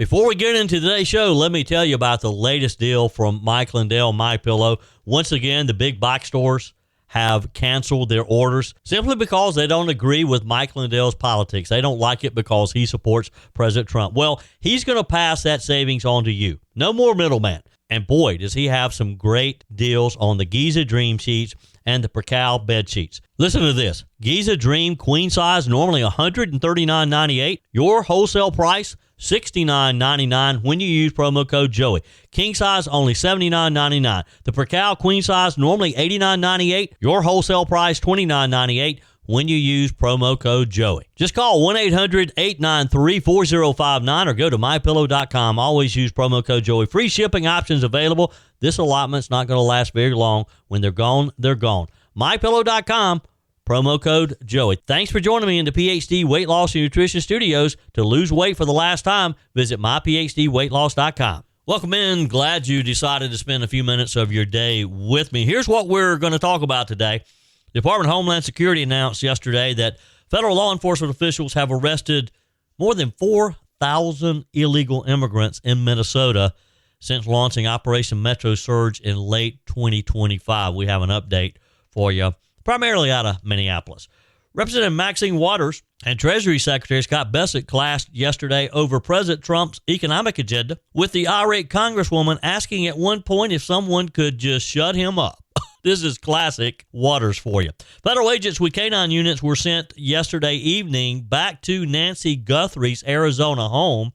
Before we get into today's show, let me tell you about the latest deal from Mike Lindell, MyPillow. Once again, the big box stores have canceled their orders simply because they don't agree with Mike Lindell's politics. They don't like it because he supports President Trump. Well, he's going to pass that savings on to you. No more middleman. And boy, does he have some great deals on the Giza Dream sheets and the Percal bed sheets. Listen to this. Giza Dream queen size, normally $139.98. Your wholesale price, $69.99 when you use promo code Joey. King size, only $79.99. The Percal queen size, normally $89.98. Your wholesale price, $29.98 when you use promo code Joey. Just call 1-800-893-4059 or go to mypillow.com. Always use promo code Joey. Free shipping options available. This allotment's not going to last very long. When they're gone, they're gone. mypillow.com. Promo code Joey. Thanks for joining me in the PhD Weight Loss and Nutrition Studios. To lose weight for the last time, visit myphdweightloss.com. Welcome in. Glad you decided to spend a few minutes of your day with me. Here's what we're going to talk about today. The Department of Homeland Security announced yesterday that federal law enforcement officials have arrested more than 4,000 illegal immigrants in Minnesota since launching Operation Metro Surge in late 2025. We have an update for you, primarily out of Minneapolis. Representative Maxine Waters and Treasury Secretary Scott Bessent clashed yesterday over President Trump's economic agenda, with the irate Congresswoman asking at one point if someone could just shut him up. This is classic Waters for you. Federal agents with K-9 units were sent yesterday evening back to Nancy Guthrie's Arizona home,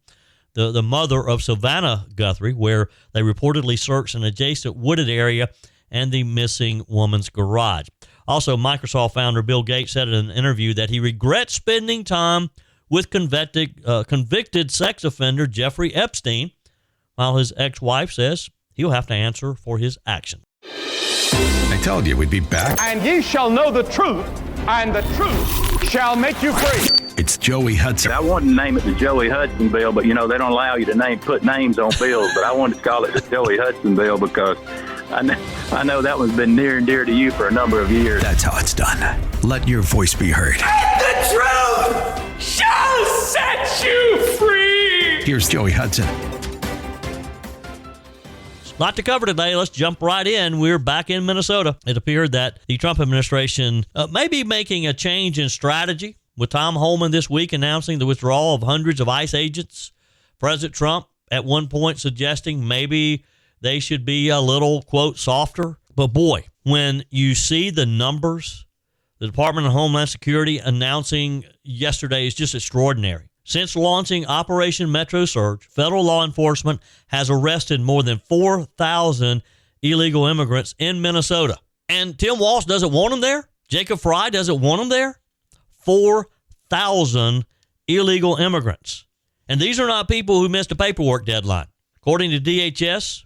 the mother of Savannah Guthrie, where they reportedly searched an adjacent wooded area and the missing woman's garage. Also, Microsoft founder Bill Gates said in an interview that he regrets spending time with convicted sex offender Jeffrey Epstein, while his ex-wife says he'll have to answer for his actions. I told you we'd be back. And ye shall know the truth, and the truth shall make you free. It's Joey Hudson. I wanted to name it the Joey Hudson bill, but, they don't allow you to put names on bills. But I wanted to call it the Joey Hudson bill because I know that one's been near and dear to you for a number of years. That's how it's done. Let your voice be heard. And the truth shall set you free. Here's Joey Hudson. A lot to cover today. Let's jump right in. We're back in Minnesota. It appeared that the Trump administration may be making a change in strategy, with Tom Homan this week announcing the withdrawal of hundreds of ICE agents. President Trump at one point suggesting maybe they should be a little, quote, softer. But boy, when you see the numbers, the Department of Homeland Security announcing yesterday is just extraordinary. Since launching Operation Metro Surge, federal law enforcement has arrested more than 4,000 illegal immigrants in Minnesota. And Tim Walsh doesn't want them there. Jacob Fry doesn't want them there. 4,000 illegal immigrants. And these are not people who missed a paperwork deadline. According to DHS,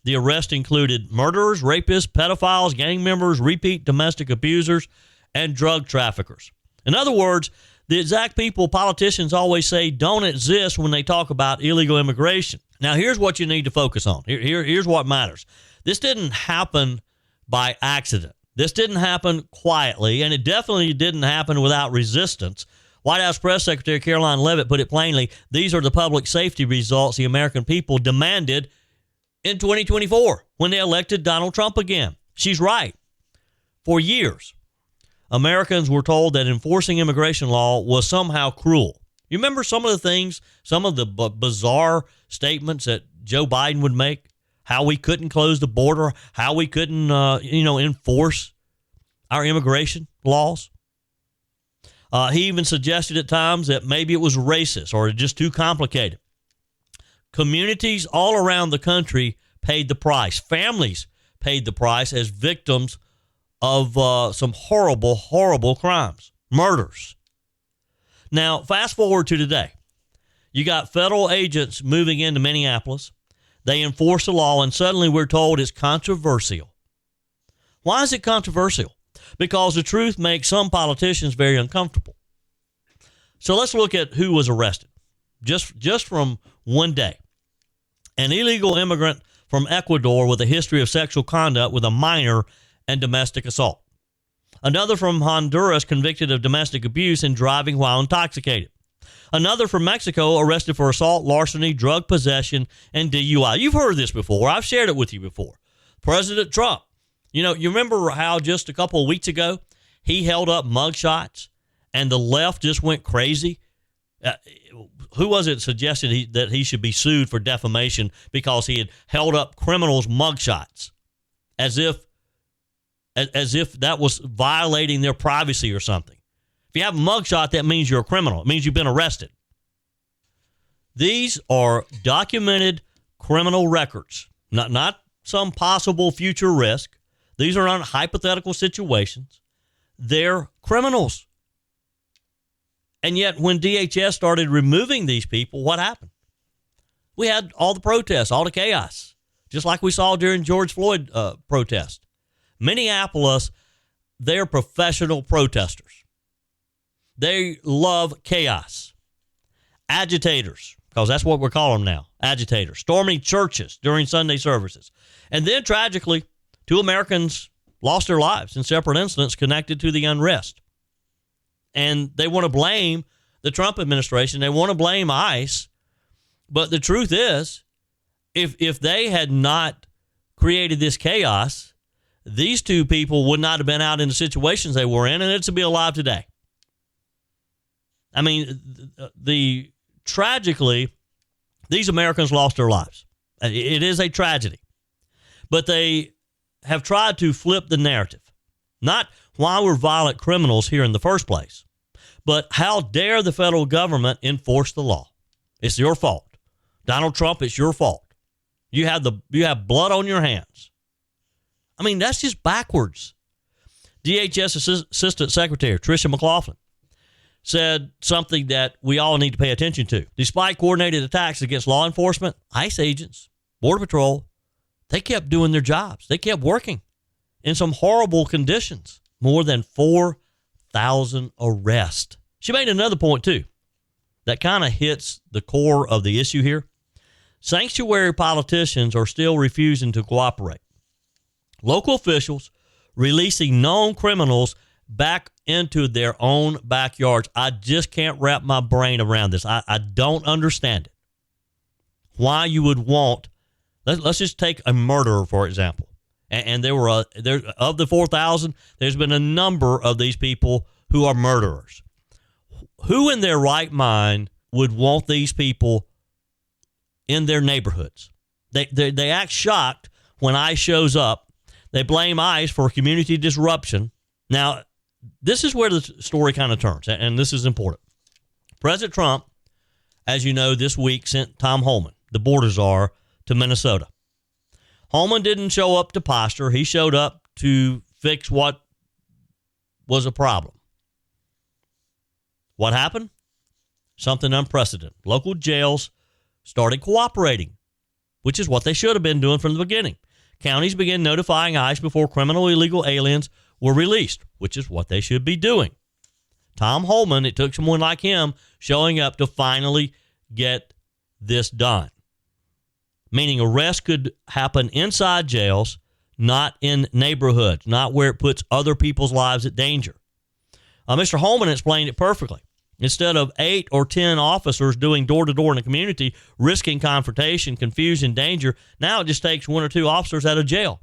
the arrest included murderers, rapists, pedophiles, gang members, repeat domestic abusers, and drug traffickers. In other words, the exact people politicians always say don't exist when they talk about illegal immigration. Now, here's what you need to focus on. Here's what matters. This didn't happen by accident. This didn't happen quietly, and it definitely didn't happen without resistance. White House Press Secretary Caroline Leavitt put it plainly, these are the public safety results the American people demanded in 2024 when they elected Donald Trump again. She's right. For years, Americans were told that enforcing immigration law was somehow cruel. You remember some of the things, some of the bizarre statements that Joe Biden would make? How we couldn't close the border, how we couldn't, enforce our immigration laws. He even suggested at times that maybe it was racist or just too complicated. Communities all around the country paid the price. Families paid the price as victims of some horrible, horrible crimes, murders. Now, fast forward to today. You got federal agents moving into Minneapolis. They enforce the law, and suddenly we're told it's controversial. Why is it controversial? Because the truth makes some politicians very uncomfortable. So let's look at who was arrested. Just from one day. An illegal immigrant from Ecuador with a history of sexual conduct with a minor and domestic assault. Another from Honduras convicted of domestic abuse and driving while intoxicated. Another from Mexico arrested for assault, larceny, drug possession, and DUI. You've heard this before. I've shared it with you before. President Trump. You know, you remember how just a couple of weeks ago he held up mugshots and the left just went crazy? Who was it suggested that he should be sued for defamation because he had held up criminals' mugshots as if that was violating their privacy or something? If you have a mugshot, that means you're a criminal. It means you've been arrested. These are documented criminal records, not some possible future risk. These are not hypothetical situations. They're criminals. And yet when DHS started removing these people, what happened? We had all the protests, all the chaos, just like we saw during George Floyd protest. Minneapolis, they're professional protesters. They love chaos. Agitators, because that's what we're calling them now, agitators, storming churches during Sunday services. And then tragically, 2 Americans lost their lives in separate incidents connected to the unrest. And they want to blame the Trump administration. They want to blame ICE. But the truth is, if they had not created this chaos, these 2 people would not have been out in the situations they were in, and it's to be alive today. I mean, tragically, these Americans lost their lives. It is a tragedy. But they have tried to flip the narrative. Not why we're violent criminals here in the first place, but how dare the federal government enforce the law? It's your fault. Donald Trump, it's your fault. You have blood on your hands. I mean, that's just backwards. DHS Assistant Secretary Tricia McLaughlin said something that we all need to pay attention to. Despite coordinated attacks against law enforcement, ICE agents, Border Patrol, they kept doing their jobs. They kept working in some horrible conditions. More than 4,000 arrests. She made another point, too, that kind of hits the core of the issue here. Sanctuary politicians are still refusing to cooperate. Local officials releasing known criminals back into their own backyards. I just can't wrap my brain around this. I don't understand it. Why you would want, let's just take a murderer, for example. And there of the 4,000, there's been a number of these people who are murderers. Who in their right mind would want these people in their neighborhoods? They act shocked when ICE shows up. They blame ICE for community disruption. Now, this is where the story kind of turns, and this is important. President Trump, as you know, this week sent Tom Homan, the border czar, to Minnesota. Homan didn't show up to posture. He showed up to fix what was a problem. What happened? Something unprecedented. Local jails started cooperating, which is what they should have been doing from the beginning. Counties began notifying ICE before criminal illegal aliens were released, which is what they should be doing. Tom Homan, it took someone like him showing up to finally get this done. Meaning arrest could happen inside jails, not in neighborhoods, not where it puts other people's lives at danger. Mr. Holman explained it perfectly. Instead of 8 or 10 officers doing door-to-door in the community, risking confrontation, confusion, danger, now it just takes 1 or 2 officers out of jail.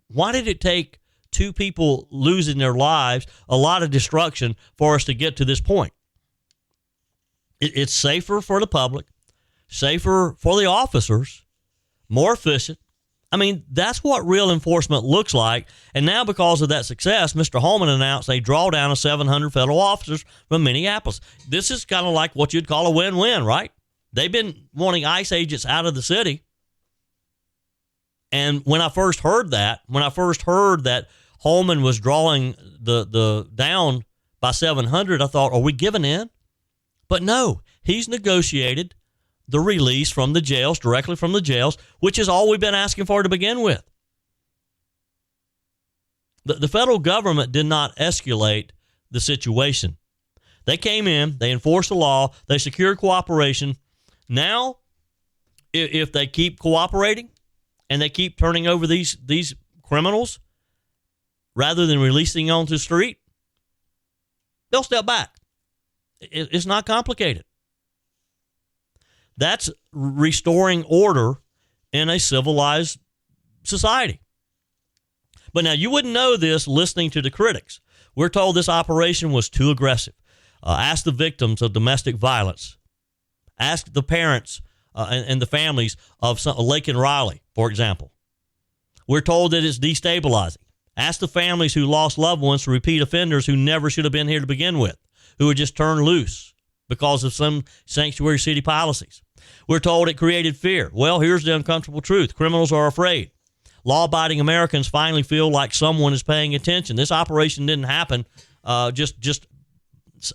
Why did it take 2 people losing their lives, a lot of destruction, for us to get to this point? It's safer for the public, safer for the officers, more efficient. I mean, that's what real enforcement looks like. And now because of that success, Mr. Holman announced a drawdown of 700 federal officers from Minneapolis. This is kind of like what you'd call a win-win, right? They've been wanting ICE agents out of the city. And when I first heard that Holman was drawing the down by 700, I thought, are we giving in? But no, he's negotiated the release from the jails, directly from the jails, which is all we've been asking for to begin with. The federal government did not escalate the situation. They came in, they enforced the law, they secured cooperation. Now, if they keep cooperating and they keep turning over these criminals rather than releasing onto the street, they'll step back. It's not complicated. That's restoring order in a civilized society. But now you wouldn't know this listening to the critics. We're told this operation was too aggressive. Ask the victims of domestic violence. Ask the parents and the families of Lake and Riley, for example. We're told that it's destabilizing. Ask the families who lost loved ones to repeat offenders who never should have been here to begin with, who were just turned loose because of some sanctuary city policies. We're told it created fear. Well, here's the uncomfortable truth. Criminals are afraid. Law-abiding Americans finally feel like someone is paying attention. This operation didn't happen just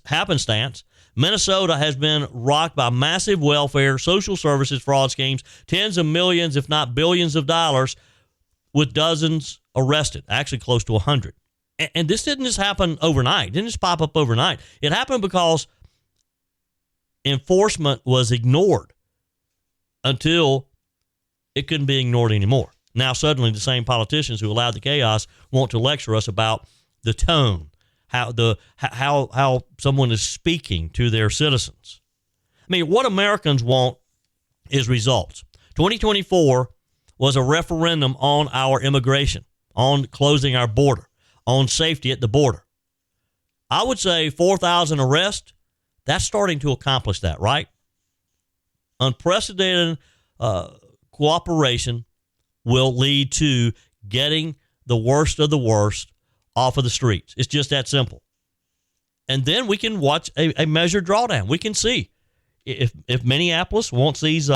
happenstance. Minnesota has been rocked by massive welfare, social services fraud schemes, tens of millions, if not billions of dollars, with dozens arrested, actually close to 100. And this didn't just happen overnight. It didn't just pop up overnight. It happened because enforcement was ignored until it couldn't be ignored anymore. Now, suddenly, the same politicians who allowed the chaos want to lecture us about the tone, how someone is speaking to their citizens. I mean, what Americans want is results. 2024 was a referendum on our immigration, on closing our border, on safety at the border. I would say 4,000 arrests, that's starting to accomplish that, right? Unprecedented cooperation will lead to getting the worst of the worst off of the streets. It's just that simple. And then we can watch a measured drawdown. We can see if Minneapolis wants these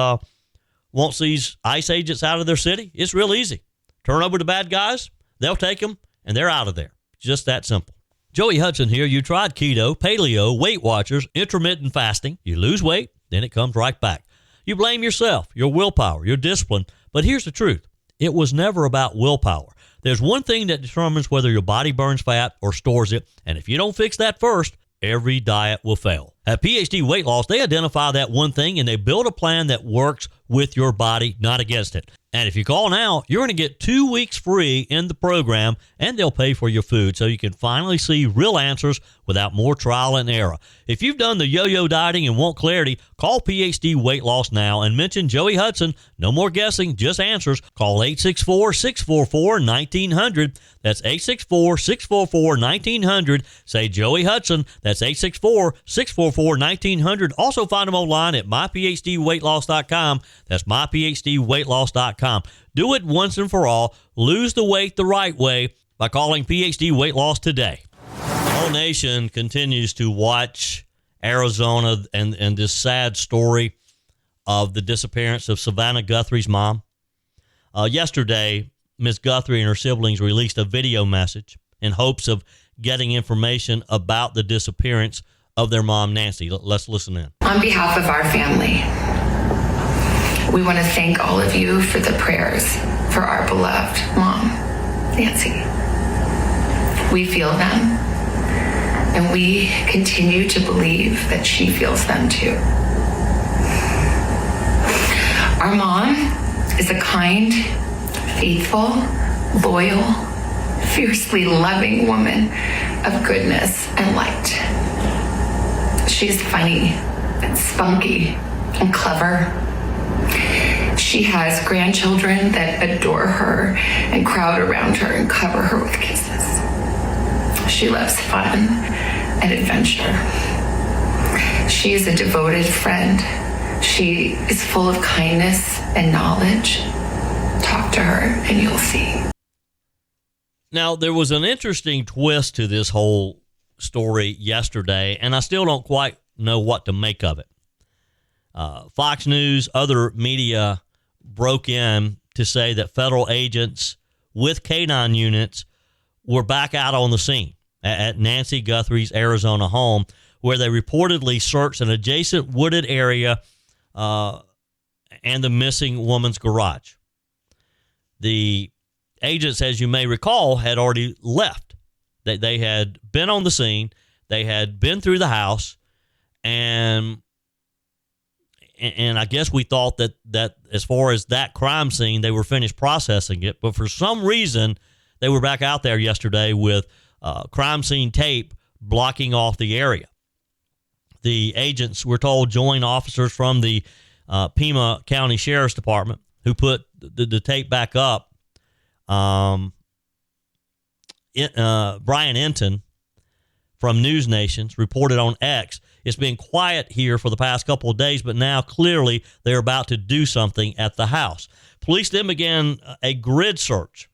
ICE agents out of their city. It's real easy. Turn over the bad guys, they'll take them, and they're out of there. Just that simple. Joey Hudson here. You tried keto, paleo, Weight Watchers, intermittent fasting. You lose weight, then it comes right back. You blame yourself, your willpower, your discipline. But here's the truth. It was never about willpower. There's one thing that determines whether your body burns fat or stores it, and if you don't fix that first, every diet will fail. At PhD Weight Loss, they identify that one thing, and they build a plan that works with your body, not against it. And if you call now, you're going to get 2 weeks free in the program, and they'll pay for your food so you can finally see real answers without more trial and error. If you've done the yo-yo dieting and want clarity, call PhD Weight Loss now and mention Joey Hudson. No more guessing, just answers. Call 864-644-1900. That's 864-644-1900. Say Joey Hudson. That's 864-644-1900. Also find them online at myphdweightloss.com. That's myphdweightloss.com. Do it once and for all. Lose the weight the right way by calling PhD Weight Loss today. The whole nation continues to watch Arizona and this sad story of the disappearance of Savannah Guthrie's mom. Yesterday, Ms. Guthrie and her siblings released a video message in hopes of getting information about the disappearance of their mom, Nancy. Let's listen in. On behalf of our family, we want to thank all of you for the prayers for our beloved mom, Nancy. We feel them, and we continue to believe that she feels them too. Our mom is a kind, faithful, loyal, fiercely loving woman of goodness and light. She's funny and spunky and clever. She has grandchildren that adore her and crowd around her and cover her with kisses. She loves fun and adventure. She is a devoted friend. She is full of kindness and knowledge. Talk to her and you'll see. Now, there was an interesting twist to this whole story yesterday, and I still don't quite know what to make of it. Fox News, other media broke in to say that federal agents with K-9 units were back out on the scene at Nancy Guthrie's Arizona home, where they reportedly searched an adjacent wooded area and the missing woman's garage. The agents, as you may recall, had already left. They had been on the scene. They had been through the house, and I guess we thought that as far as that crime scene, they were finished processing it. But for some reason, they were back out there yesterday with crime scene tape blocking off the area. The agents, we're told, joined officers from the Pima County Sheriff's Department who put the tape back up. Brian Enton from News Nations reported on X, it's been quiet here for the past couple of days, but now clearly they're about to do something at the house. Police then began a grid search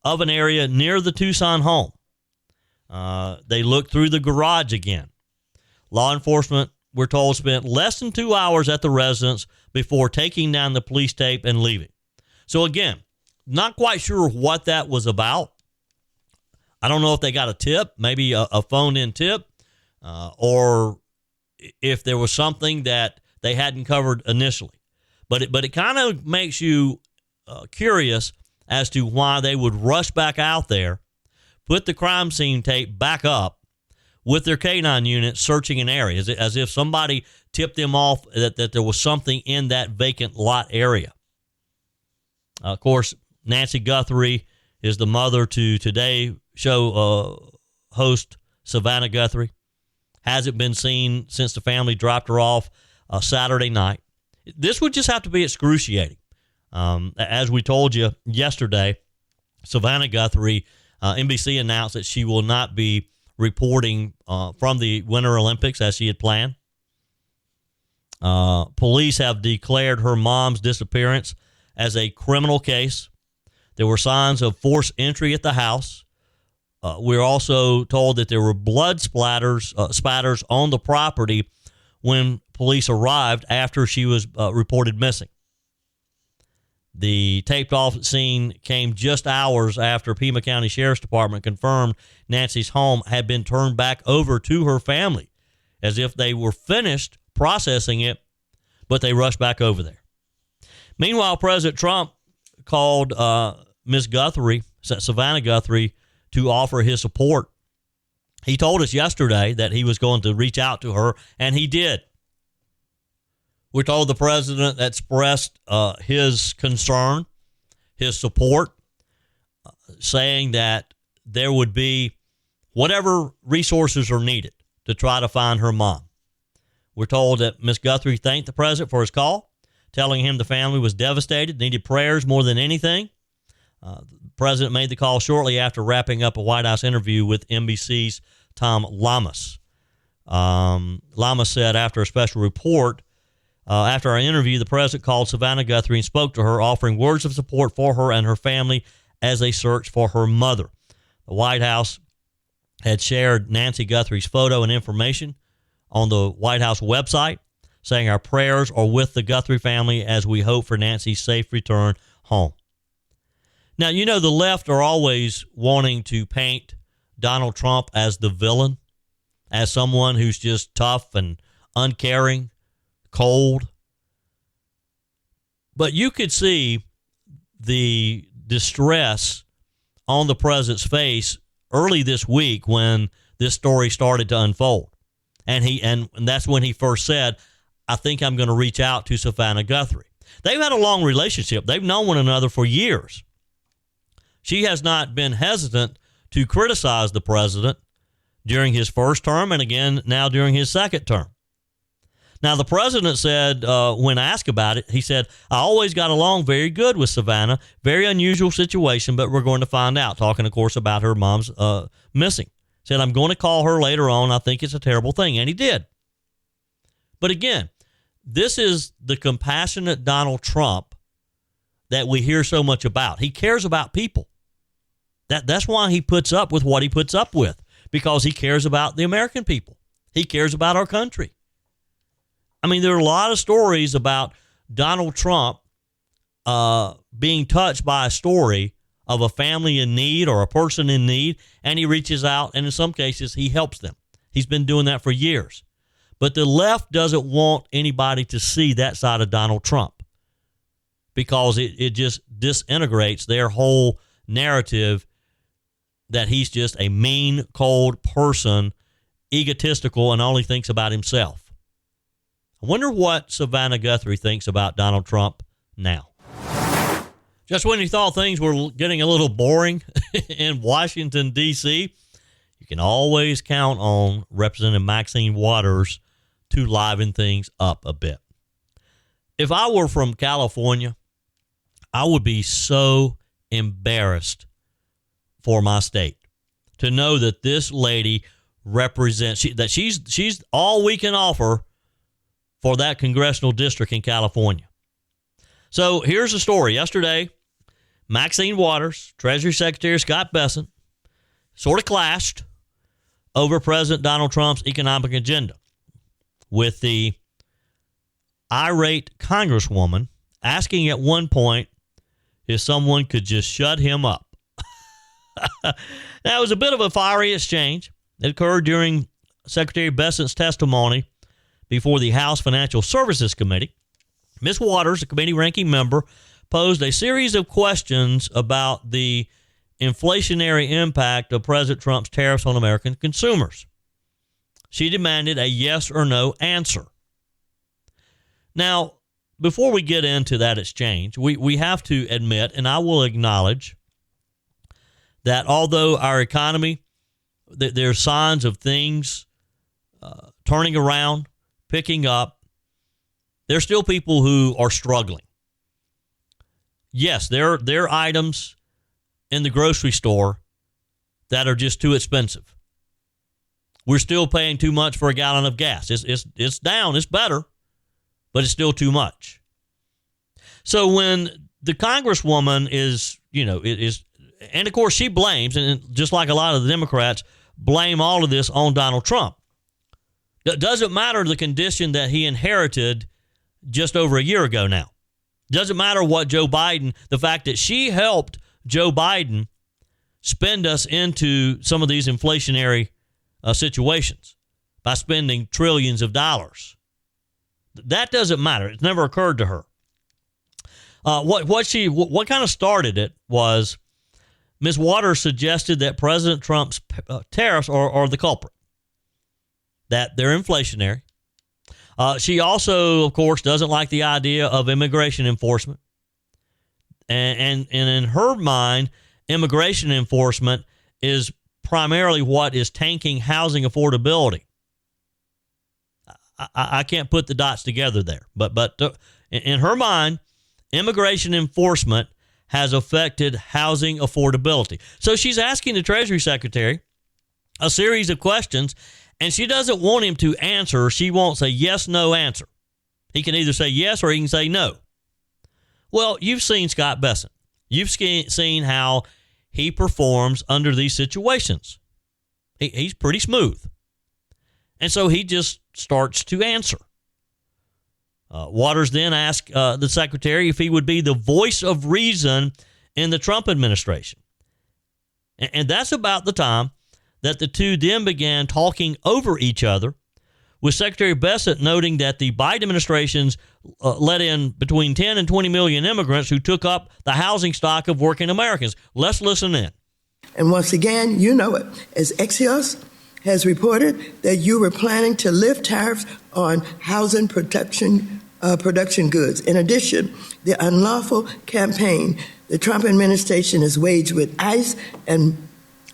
of an area near the Tucson home. They looked through the garage again. Law enforcement, we're told, spent less than 2 hours at the residence before taking down the police tape and leaving. So again, not quite sure what that was about. I don't know if they got a tip, maybe a phone-in tip, or if there was something that they hadn't covered initially. But it kind of makes you curious as to why they would rush back out there, put the crime scene tape back up with their K-9 unit searching an area, as if somebody tipped them off that there was something in that vacant lot area. Of course, Nancy Guthrie is the mother to Today Show host Savannah Guthrie. Hasn't been seen since the family dropped her off Saturday night. This would just have to be excruciating. As we told you yesterday, Savannah Guthrie, NBC announced that she will not be reporting from the Winter Olympics as she had planned. Police have declared her mom's disappearance as a criminal case. There were signs of forced entry at the house. We're also told that there were blood spatters on the property when police arrived after she was reported missing. The taped off scene came just hours after Pima County Sheriff's Department confirmed Nancy's home had been turned back over to her family, as if they were finished processing it, but they rushed back over there. Meanwhile, President Trump called Ms. Guthrie, Savannah Guthrie, to offer his support. He told us yesterday that he was going to reach out to her, and he did. We're told the president expressed his concern, his support, saying that there would be whatever resources are needed to try to find her mom. We're told that Ms. Guthrie thanked the president for his call, telling him the family was devastated, needed prayers more than anything. The president made the call shortly after wrapping up a White House interview with NBC's Tom Lamas. Lamas said after a special report, after our interview, the president called Savannah Guthrie and spoke to her, offering words of support for her and her family as they search for her mother. The White House had shared Nancy Guthrie's photo and information on the White House website, saying our prayers are with the Guthrie family as we hope for Nancy's safe return home. Now, you know, the left are always wanting to paint Donald Trump as the villain, as someone who's just tough and uncaring, cold. But you could see the distress on the president's face early this week when this story started to unfold. And that's when he first said, I think I'm going to reach out to Savannah Guthrie. They've had a long relationship. They've known one another for years. She has not been hesitant to criticize the president during his first term and again now during his second term. Now, the president said, when asked about it, he said, I always got along very good with Savannah. Very unusual situation, but we're going to find out. Talking, of course, about her mom's missing. Said, I'm going to call her later on. I think it's a terrible thing. And he did. But again, this is the compassionate Donald Trump that we hear so much about. He cares about people. That's why he puts up with what he puts up with, because he cares about the American people. He cares about our country. I mean, there are a lot of stories about Donald Trump being touched by a story of a family in need or a person in need, and he reaches out, and in some cases, he helps them. He's been doing that for years. But the left doesn't want anybody to see that side of Donald Trump because it just disintegrates their whole narrative that he's just a mean, cold person, egotistical, and only thinks about himself. I wonder what Savannah Guthrie thinks about Donald Trump now. Just when you thought things were getting a little boring in Washington, D.C., you can always count on Representative Maxine Waters to liven things up a bit. If I were from California, I would be so embarrassed for my state to know that this lady represents, that she's all we can offer for that congressional district in California. So here's the story. Yesterday, Maxine Waters, Treasury Secretary Scott Bessent, sort of clashed over President Donald Trump's economic agenda with the irate Congresswoman asking at one point if someone could just shut him up. Now, it was a bit of a fiery exchange. It occurred during Secretary Bessent's testimony before the House Financial Services Committee. Ms. Waters, a committee ranking member, posed a series of questions about the inflationary impact of President Trump's tariffs on American consumers. She demanded a yes or no answer. Now, before we get into that exchange, we have to admit, and I will acknowledge, that although our economy, there are signs of things turning around, picking up, there are still people who are struggling. Yes, there are items in the grocery store that are just too expensive. We're still paying too much for a gallon of gas. It's down, it's better, but it's still too much. So when the Congresswoman is, and of course she blames, and just like a lot of the Democrats, blame all of this on Donald Trump. It doesn't matter the condition that he inherited just over a year ago now. Doesn't matter what Joe Biden, the fact that she helped Joe Biden spend us into some of these inflationary situations by spending trillions of dollars. That doesn't matter. It's never occurred to her. What kind of started it was Ms. Waters suggested that President Trump's tariffs are the culprit, that they're inflationary. She also, of course, doesn't like the idea of immigration enforcement. And in her mind, immigration enforcement is primarily what is tanking housing affordability. I can't put the dots together there. But in her mind, immigration enforcement has affected housing affordability. So she's asking the Treasury Secretary a series of questions, and she doesn't want him to answer. She wants a yes-no answer. He can either say yes or he can say no. Well, you've seen Scott Bessent. You've seen how he performs under these situations. He's pretty smooth. And so he just starts to answer. Waters then asked the secretary if he would be the voice of reason in the Trump administration. And that's about the time that the two then began talking over each other, with Secretary Bessent noting that the Biden administration's let in between 10 and 20 million immigrants who took up the housing stock of working Americans. Let's listen in. And once again, you know it, as Axios has reported that you were planning to lift tariffs on housing production goods. In addition, the unlawful campaign the Trump administration has waged with ICE and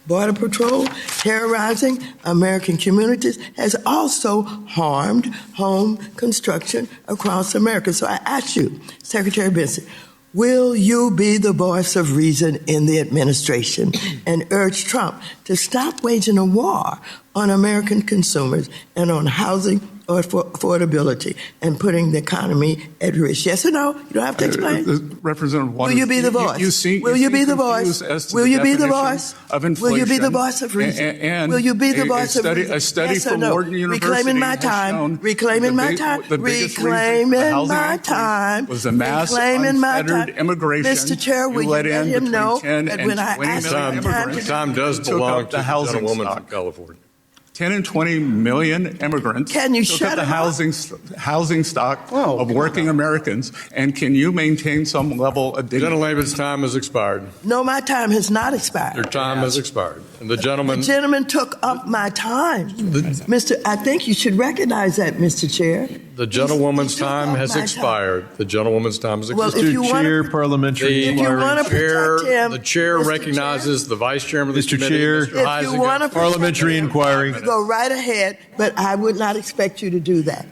Border Patrol terrorizing American communities has also harmed home construction across America. So I ask you, Secretary Bessent, will you be the voice of reason in the administration and urge Trump to stop waging a war on American consumers and on housing or affordability and putting the economy at risk? Yes or no? You don't have to explain. Representative Waters, will you be the voice? Will you be the voice? Will you be the voice? Will you be the voice of reason? Will you be the voice of reason? A study yes from no? Wharton University reclaiming my time. Reclaiming my time. Reclaiming my time. Was a mass reclaiming unfettered immigration. Mr. Chair, will you let him know that when I ask him time does belong to the gentlewoman from California. 10 and 20 million immigrants can you took shut up the housing stock of working Americans, and can you maintain some level of dignity? Gentleman's time has expired. No, my time has not expired. Your time has expired. And the gentleman took up my time. I think you should recognize that, Mr. Chair. The gentlewoman's time has expired. The gentlewoman's time has expired. Well, if you Chair, parliamentary The chair recognizes the vice chairman of the committee, Mr. Heisinger. Parliamentary inquiry. go right ahead, but I would not expect you to do that.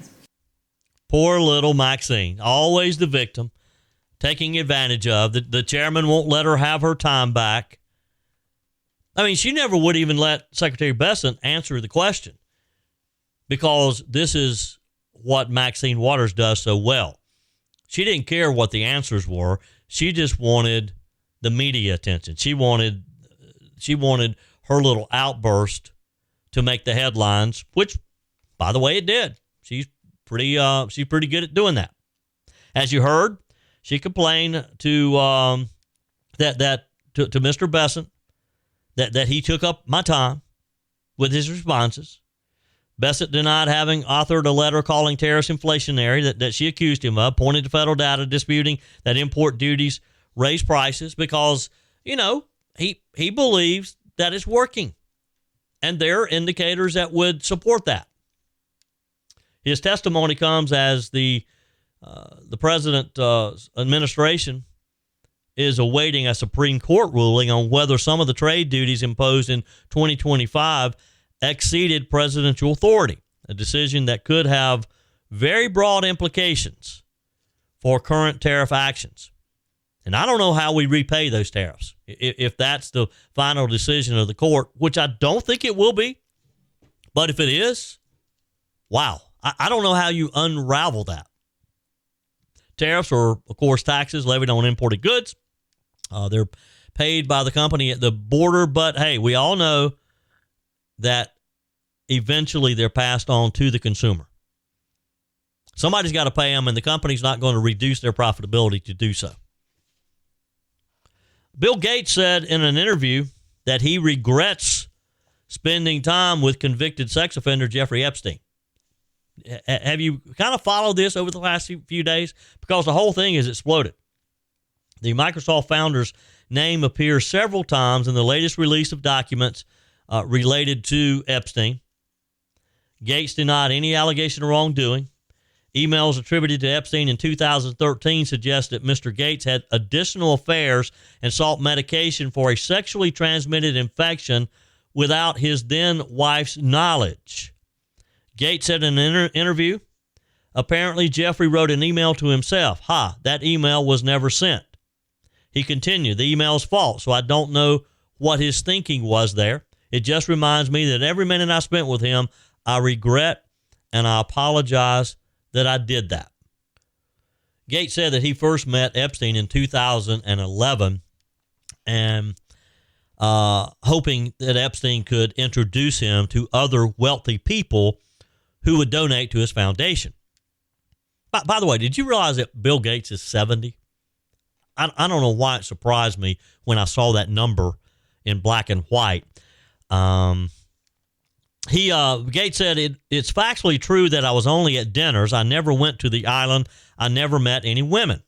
Poor little Maxine, always the victim, taking advantage of. The chairman won't let her have her time back. I mean, she never would even let Secretary Bessent answer the question because this is what Maxine Waters does so well. She didn't care what the answers were. She just wanted the media attention. She wanted her little outburst to make the headlines, which, by the way, it did. She's pretty good at doing that. As you heard, she complained to Mr. Bessent that he took up my time with his responses. Bessent denied having authored a letter calling tariffs inflationary that she accused him of, pointing to federal data disputing that import duties raise prices because, he believes that it's working. And there are indicators that would support that. His testimony comes as the president's administration is awaiting a Supreme Court ruling on whether some of the trade duties imposed in 2025 exceeded presidential authority, a decision that could have very broad implications for current tariff actions. And I don't know how we repay those tariffs if that's the final decision of the court, which I don't think it will be. But if it is, wow, I don't know how you unravel that. Tariffs are, of course, taxes levied on imported goods. They're paid by the company at the border. But, hey, we all know that eventually they're passed on to the consumer. Somebody's got to pay them, and the company's not going to reduce their profitability to do so. Bill Gates said in an interview that he regrets spending time with convicted sex offender Jeffrey Epstein. Have you kind of followed this over the last few days? Because the whole thing has exploded. The Microsoft founder's name appears several times in the latest release of documents related to Epstein. Gates denied any allegation of wrongdoing. Emails attributed to Epstein in 2013 suggest that Mr. Gates had additional affairs and sought medication for a sexually transmitted infection without his then wife's knowledge. Gates said in an interview, apparently Jeffrey wrote an email to himself. That email was never sent. He continued, the email's false, so I don't know what his thinking was there. It just reminds me that every minute I spent with him, I regret and I apologize that I did that. Gates said that he first met Epstein in 2011 and hoping that Epstein could introduce him to other wealthy people who would donate to his foundation. By the way, did you realize that Bill Gates is 70? I don't know why it surprised me when I saw that number in black and white. Gates said, it's factually true that I was only at dinners. I never went to the island. I never met any women.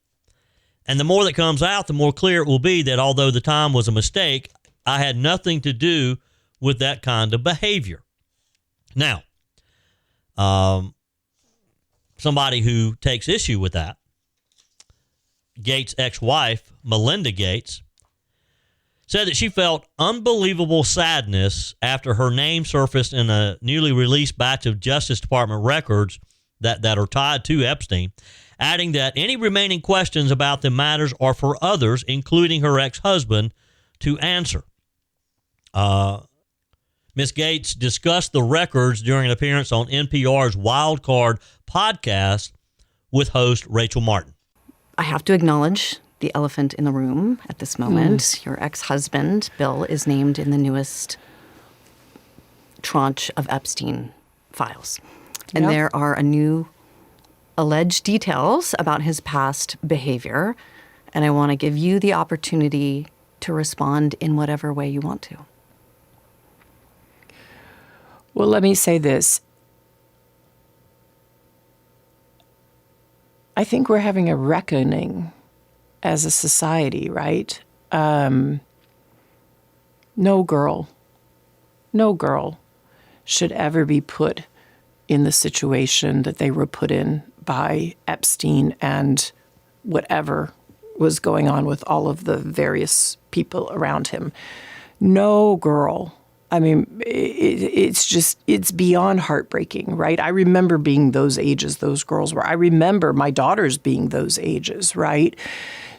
And the more that comes out, the more clear it will be that although the time was a mistake, I had nothing to do with that kind of behavior. Now, somebody who takes issue with that, Gates' ex-wife, Melinda Gates, said that she felt unbelievable sadness after her name surfaced in a newly released batch of Justice Department records that are tied to Epstein, adding that any remaining questions about the matters are for others, including her ex-husband, to answer. Ms. Gates discussed the records during an appearance on NPR's Wild Card podcast with host Rachel Martin. I have to acknowledge the elephant in the room at this moment. Your ex-husband, Bill, is named in the newest tranche of Epstein files. And there are a new alleged details about his past behavior. And I want to give you the opportunity to respond in whatever way you want to. Well, let me say this. I think we're having a reckoning as a society, right? No girl should ever be put in the situation that they were put in by Epstein and whatever was going on with all of the various people around him. No girl I mean, it's beyond heartbreaking, right? I remember being those ages those girls were. I remember my daughters being those ages, right?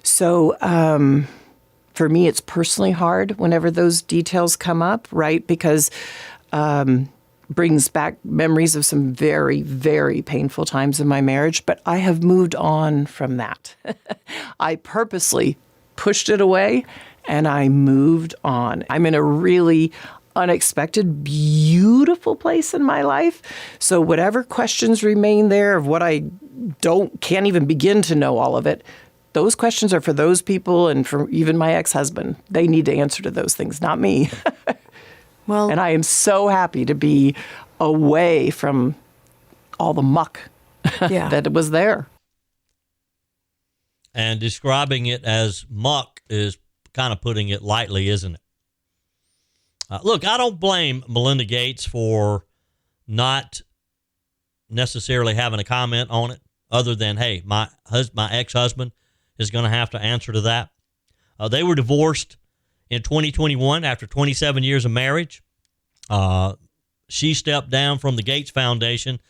So for me, it's personally hard whenever those details come up, right? Because brings back memories of some very, very painful times in my marriage, but I have moved on from that. I purposely pushed it away and I moved on. I'm in a really unexpected, beautiful place in my life. So whatever questions remain there of what I can't even begin to know all of it, those questions are for those people and for even my ex-husband. They need to answer to those things, not me. Well, and I am so happy to be away from all the muck that was there. And describing it as muck is kind of putting it lightly, isn't it? Look, I don't blame Melinda Gates for not necessarily having a comment on it, other than, hey, my ex-husband is going to have to answer to that. They were divorced in 2021 after 27 years of marriage. She stepped down from the Gates Foundation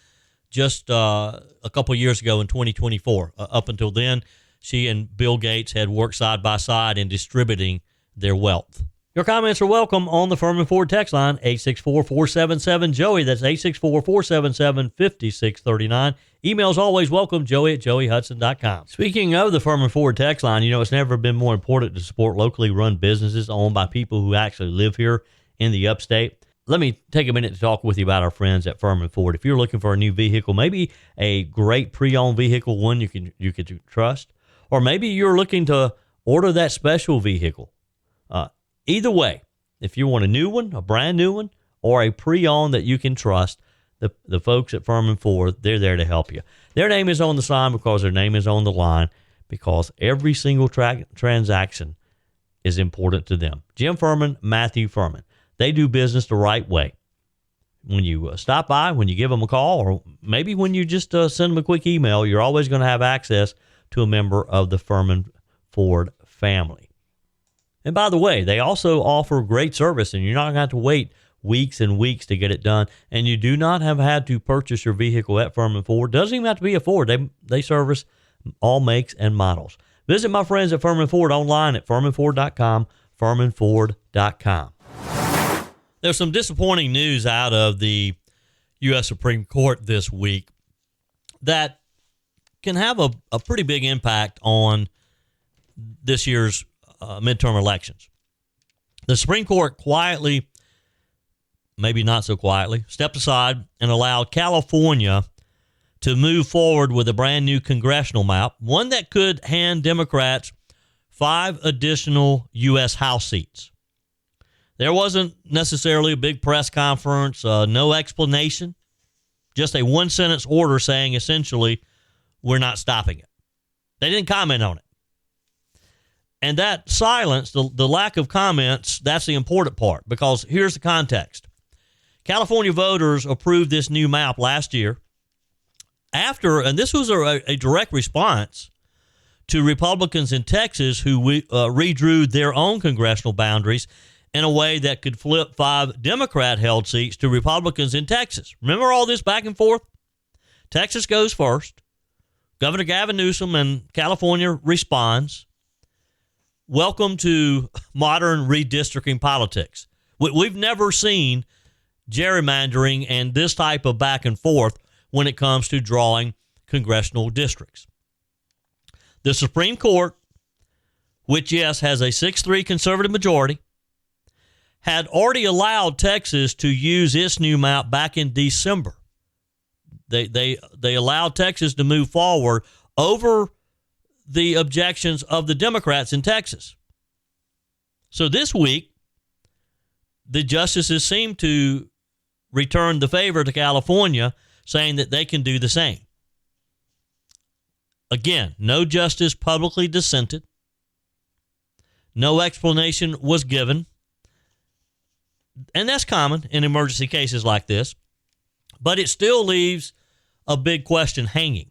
just a couple years ago in 2024. Up until then, she and Bill Gates had worked side by side in distributing their wealth. Your comments are welcome on the Furman Ford text line, 864-477-JOEY. That's 864-477-5639. Emails always welcome, joey@joeyhudson.com. Speaking of the Furman Ford text line, it's never been more important to support locally run businesses owned by people who actually live here in the upstate. Let me take a minute to talk with you about our friends at Furman Ford. If you're looking for a new vehicle, maybe a great pre-owned vehicle, one you can trust, or maybe you're looking to order that special vehicle. Either way, if you want a new one, a brand new one, or a pre-owned that you can trust, the folks at Furman Ford, they're there to help you. Their name is on the sign because their name is on the line, because every single transaction is important to them. Jim Furman, Matthew Furman. They do business the right way. When you stop by, when you give them a call, or maybe when you just send them a quick email, you're always going to have access to a member of the Furman Ford family. And by the way, they also offer great service, and you're not going to have to wait weeks and weeks to get it done. And you do not have had to purchase your vehicle at Furman Ford. Doesn't even have to be a Ford. They service all makes and models. Visit my friends at Furman Ford online at furmanford.com, furmanford.com. There's some disappointing news out of the U.S. Supreme Court this week that can have a pretty big impact on this year's midterm elections. The Supreme Court quietly, maybe not so quietly, stepped aside and allowed California to move forward with a brand new congressional map, one that could hand Democrats 5 additional U.S. House seats. There wasn't necessarily a big press conference, no explanation, just a one-sentence order saying essentially, we're not stopping it. They didn't comment on it. And that silence, the lack of comments, that's the important part, because here's the context. California voters approved this new map last year after, and this was a direct response to Republicans in Texas who redrew their own congressional boundaries in a way that could flip 5 Democrat-held seats to Republicans in Texas. Remember all this back and forth? Texas goes first. Governor Gavin Newsom and California responds. Welcome to modern redistricting politics. We've never seen gerrymandering and this type of back and forth when it comes to drawing congressional districts. The Supreme Court, which, yes, has a 6-3 conservative majority, had already allowed Texas to use its new map back in December. They allowed Texas to move forward over the objections of the Democrats in Texas. So this week, the justices seem to return the favor to California, saying that they can do the same. Again, no justice publicly dissented. No explanation was given. And that's common in emergency cases like this. But it still leaves a big question hanging.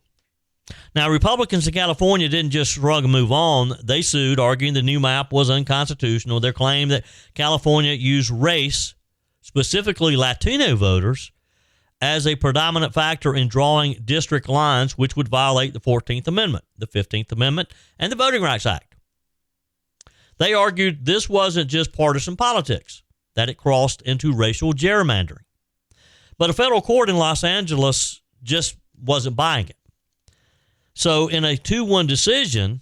Now, Republicans in California didn't just shrug and move on. They sued, arguing the new map was unconstitutional. Their claim that California used race specifically Latino voters, as a predominant factor in drawing district lines, which would violate the 14th Amendment, the 15th Amendment, and the Voting Rights Act. They argued this wasn't just partisan politics, that it crossed into racial gerrymandering. But a federal court in Los Angeles just wasn't buying it. So in a 2-1 decision,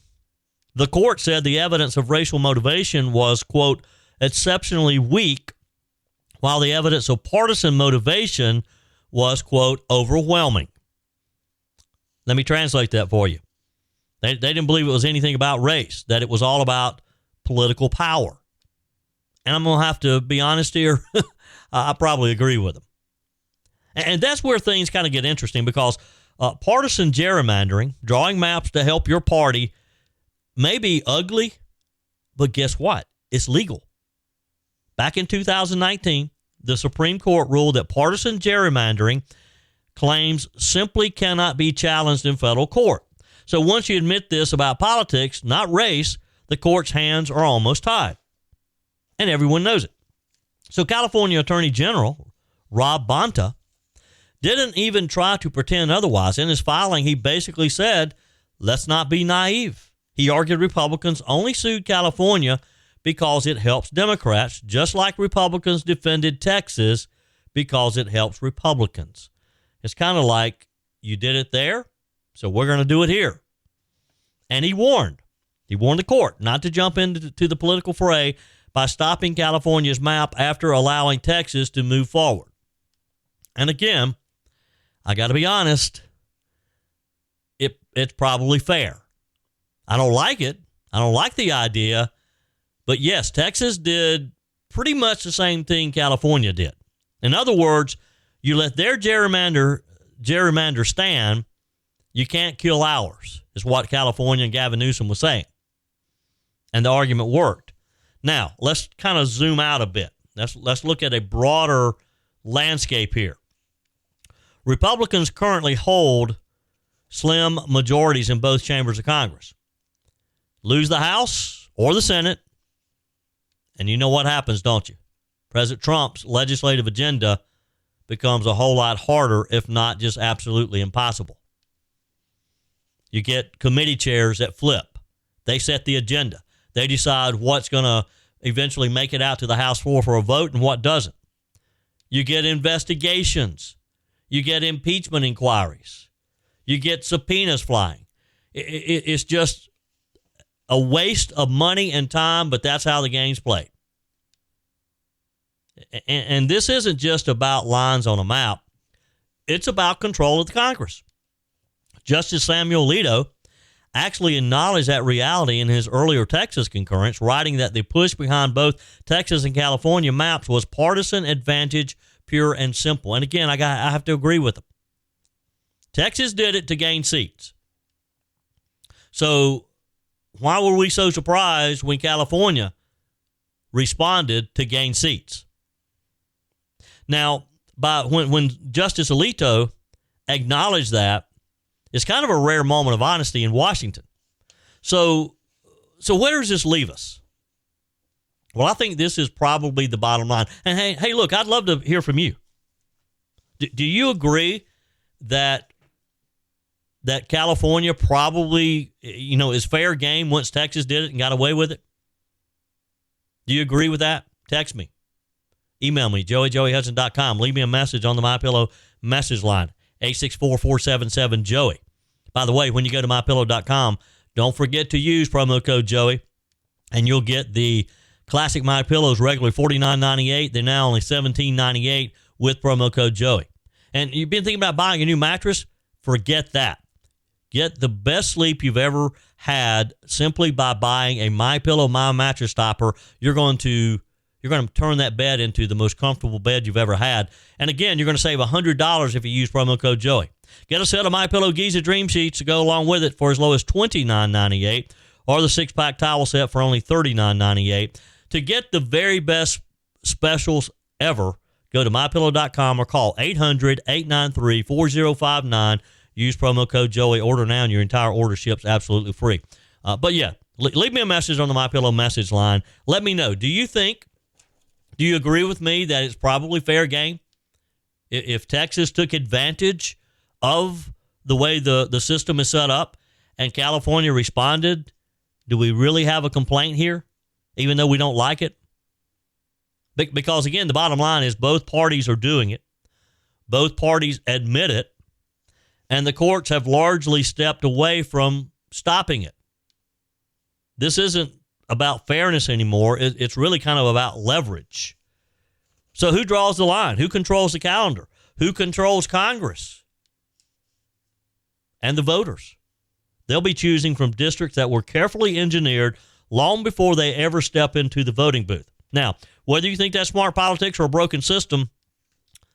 the court said the evidence of racial motivation was, quote, exceptionally weak, while the evidence of partisan motivation was, quote, overwhelming. Let me translate that for you. They didn't believe it was anything about race, that it was all about political power. And I'm going to have to be honest here, I probably agree with them. And that's where things kind of get interesting, because partisan gerrymandering, drawing maps to help your party, may be ugly, but guess what? It's legal. Back in 2019, the Supreme Court ruled that partisan gerrymandering claims simply cannot be challenged in federal court. So once you admit this about politics, not race, the court's hands are almost tied. And everyone knows it. So California Attorney General Rob Bonta didn't even try to pretend otherwise. In his filing, he basically said, let's not be naive. He argued Republicans only sued California because it helps Democrats, just like Republicans defended Texas because it helps Republicans. It's kind of like, you did it there, so we're going to do it here. And he warned the court not to jump into the political fray by stopping California's map after allowing Texas to move forward. And again, I got to be honest, it's probably fair. I don't like it. I don't like the idea. But yes, Texas did pretty much the same thing California did. In other words, you let their gerrymander stand, you can't kill ours, is what California and Gavin Newsom was saying. And the argument worked. Now, let's kind of zoom out a bit. Let's look at a broader landscape here. Republicans currently hold slim majorities in both chambers of Congress. Lose the House or the Senate, and you know what happens, don't you? President Trump's legislative agenda becomes a whole lot harder, if not just absolutely impossible. You get committee chairs that flip. They set the agenda. They decide what's going to eventually make it out to the House floor for a vote and what doesn't. You get investigations. You get impeachment inquiries. You get subpoenas flying. It's just a waste of money and time, but that's how the game's played. And this isn't just about lines on a map. It's about control of the Congress. Justice Samuel Alito actually acknowledged that reality in his earlier Texas concurrence, writing that the push behind both Texas and California maps was partisan advantage, pure and simple. And again, I have to agree with him. Texas did it to gain seats. So why were we so surprised when California responded to gain seats? Now, when Justice Alito acknowledged that, it's kind of a rare moment of honesty in Washington. So where does this leave us? Well, I think this is probably the bottom line. And hey, look, I'd love to hear from you. Do you agree that California probably, is fair game once Texas did it and got away with it? Do you agree with that? Text me. Email me, joey@joeyhudson.com. Leave me a message on the MyPillow message line, 864-477-JOEY. By the way, when you go to MyPillow.com, don't forget to use promo code Joey, and you'll get the classic MyPillows regularly $49.98. They're now only $17.98 with promo code Joey. And you've been thinking about buying a new mattress? Forget that. Get the best sleep you've ever had simply by buying a MyPillow My Mattress Topper. You're going to turn that bed into the most comfortable bed you've ever had. And again, you're going to save $100 if you use promo code Joey. Get a set of MyPillow Giza Dream Sheets to go along with it for as low as $29.98, or the 6-pack towel set for only $39.98. To get the very best specials ever, go to MyPillow.com or call 800-893-4059. Use promo code Joey. Order now, and your entire order ships absolutely free. But yeah, leave me a message on the MyPillow message line. Let me know. Do you think Do you agree with me that it's probably fair game? If Texas took advantage of the way the system is set up and California responded, do we really have a complaint here, even though we don't like it? Because, again, the bottom line is both parties are doing it. Both parties admit it. And the courts have largely stepped away from stopping it. This isn't about fairness anymore. It's really kind of about leverage. So who draws the line? Who controls the calendar? Who controls Congress? And the voters. They'll be choosing from districts that were carefully engineered long before they ever step into the voting booth. Now, whether you think that's smart politics or a broken system,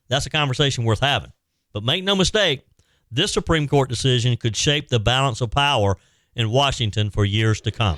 that's a conversation worth having. But make no mistake, this Supreme Court decision could shape the balance of power in Washington for years to come.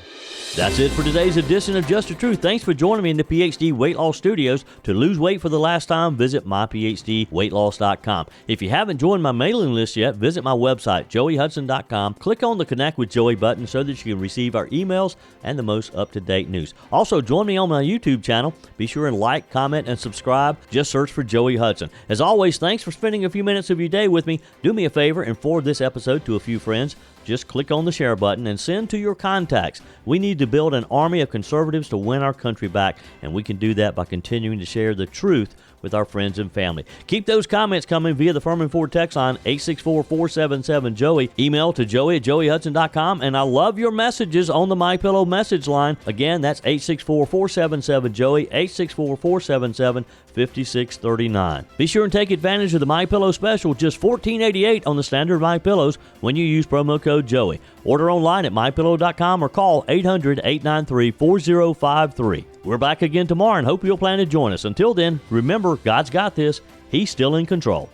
That's it for today's edition of Just the Truth. Thanks for joining me in the PhD Weight Loss Studios. To lose weight for the last time, visit myphdweightloss.com. If you haven't joined my mailing list yet, visit my website, joeyhudson.com. Click on the Connect with Joey button so that you can receive our emails and the most up-to-date news. Also, join me on my YouTube channel. Be sure and like, comment, and subscribe. Just search for Joey Hudson. As always, thanks for spending a few minutes of your day with me. Do me a favor and forward this episode to a few friends. Just click on the share button and send to your contacts. We need to build an army of conservatives to win our country back, and we can do that by continuing to share the truth with our friends and family. Keep those comments coming via the Furman Ford text line, 864-477-JOEY. Email to joey@joeyhudson.com, and I love your messages on the MyPillow message line. Again, that's 864-477-JOEY, 864-477-5639. Be sure and take advantage of the MyPillow special, just $14.88 on the standard MyPillows when you use promo code Joey. Order online at mypillow.com or call 800-893-4053. We're back again tomorrow and hope you'll plan to join us. Until then, remember, God's got this. He's still in control.